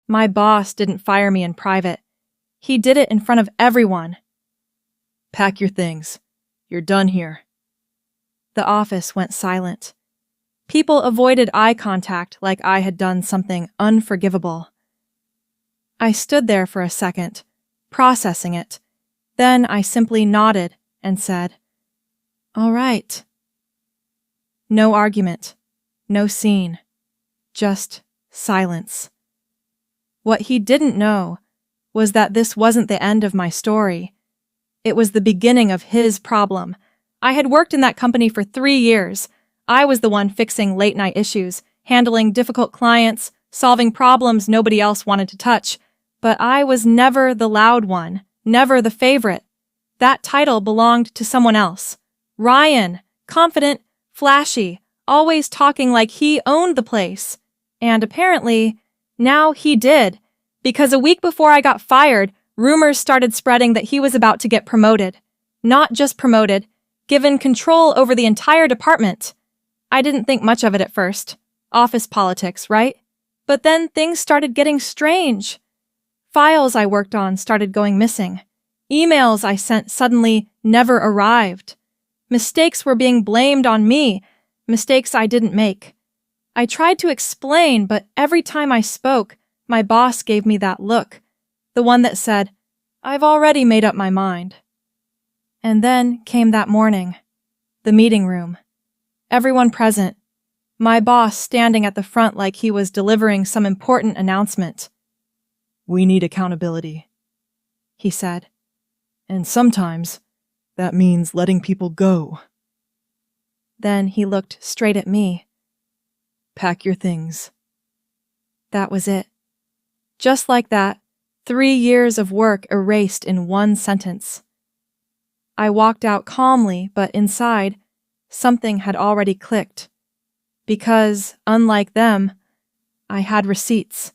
My boss didn't fire me in private. He did it in front of everyone. Pack your things. You're done here. The office went silent. People avoided eye contact like I had done something unforgivable. I stood there for a second, processing it. Then I simply nodded and said, "All right." No argument, no scene, just silence. What he didn't know was that this wasn't the end of my story. It was the beginning of his problem. I had worked in that company for 3 years. I was the one fixing late-night issues, handling difficult clients, solving problems nobody else wanted to touch. But I was never the loud one, never the favorite. That title belonged to someone else. Ryan, confident, flashy, always talking like he owned the place. And apparently, now he did, because a week before I got fired, rumors started spreading that he was about to get promoted. Not just promoted, given control over the entire department. I didn't think much of it at first. Office politics, right? But then things started getting strange. Files I worked on started going missing. Emails I sent suddenly never arrived. Mistakes were being blamed on me, mistakes I didn't make. I tried to explain, but every time I spoke, my boss gave me that look, the one that said, "I've already made up my mind." And then came that morning, the meeting room. Everyone present, my boss standing at the front like he was delivering some important announcement. "We need accountability," he said. "And sometimes that means letting people go." Then he looked straight at me. "Pack your things." That was it. Just like that, 3 years of work erased in one sentence. I walked out calmly, but inside, something had already clicked. Because, unlike them, I had receipts.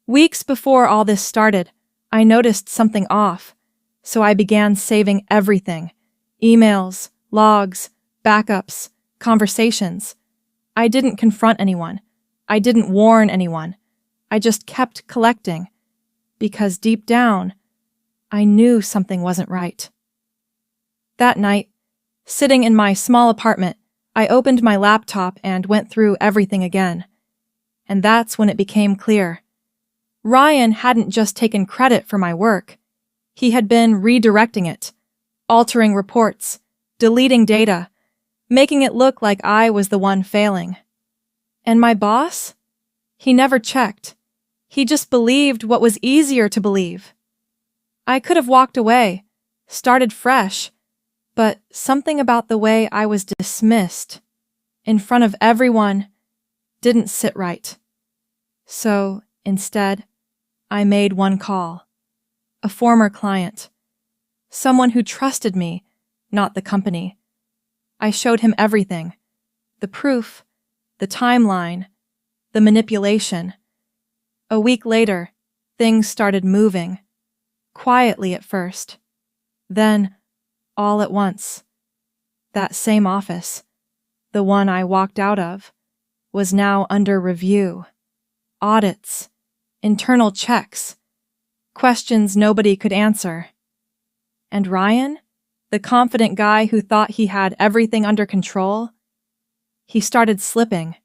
Weeks before all this started, I noticed something off, so I began saving everything. Emails, logs, backups, conversations. I didn't confront anyone. I didn't warn anyone. I just kept collecting, because deep down, I knew something wasn't right. That night, sitting in my small apartment, I opened my laptop and went through everything again. And that's when it became clear. Ryan hadn't just taken credit for my work. He had been redirecting it, altering reports, deleting data, making it look like I was the one failing. And my boss? He never checked. He just believed what was easier to believe. I could have walked away, started fresh, but something about the way I was dismissed, in front of everyone, didn't sit right. So, instead, I made one call. A former client. Someone who trusted me, not the company. I showed him everything. The proof, the timeline, the manipulation. A week later, things started moving. Quietly at first. Then, all at once. That same office, the one I walked out of, was now under review. Audits, internal checks, questions nobody could answer. And Ryan, the confident guy who thought he had everything under control, he started slipping.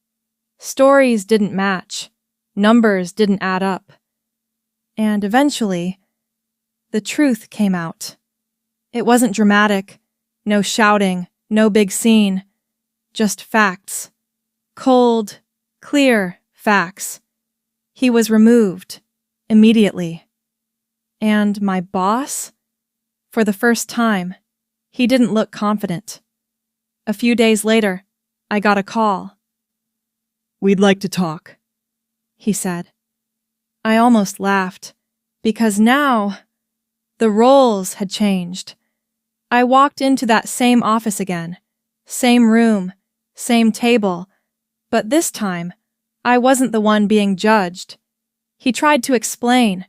Stories didn't match. Numbers didn't add up. And eventually, the truth came out. It wasn't dramatic, no shouting, no big scene, just facts. Cold, clear facts. He was removed, immediately. And my boss? For the first time, he didn't look confident. A few days later, I got a call. "We'd like to talk," he said. I almost laughed, because now the roles had changed. I walked into that same office again, same room, same table, but this time, I wasn't the one being judged. He tried to explain,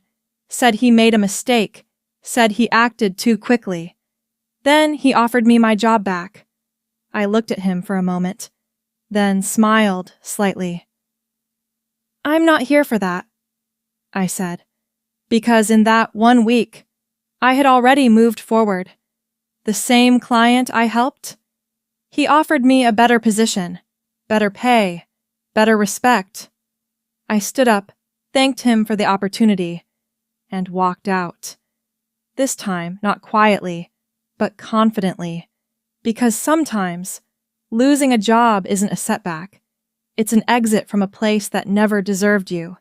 said he made a mistake, said he acted too quickly. Then he offered me my job back. I looked at him for a moment, then smiled slightly. "I'm not here for that," I said, because in that 1 week, I had already moved forward. The same client I helped, he offered me a better position, better pay, better respect. I stood up, thanked him for the opportunity, and walked out. This time, not quietly, but confidently, because sometimes losing a job isn't a setback. It's an exit from a place that never deserved you.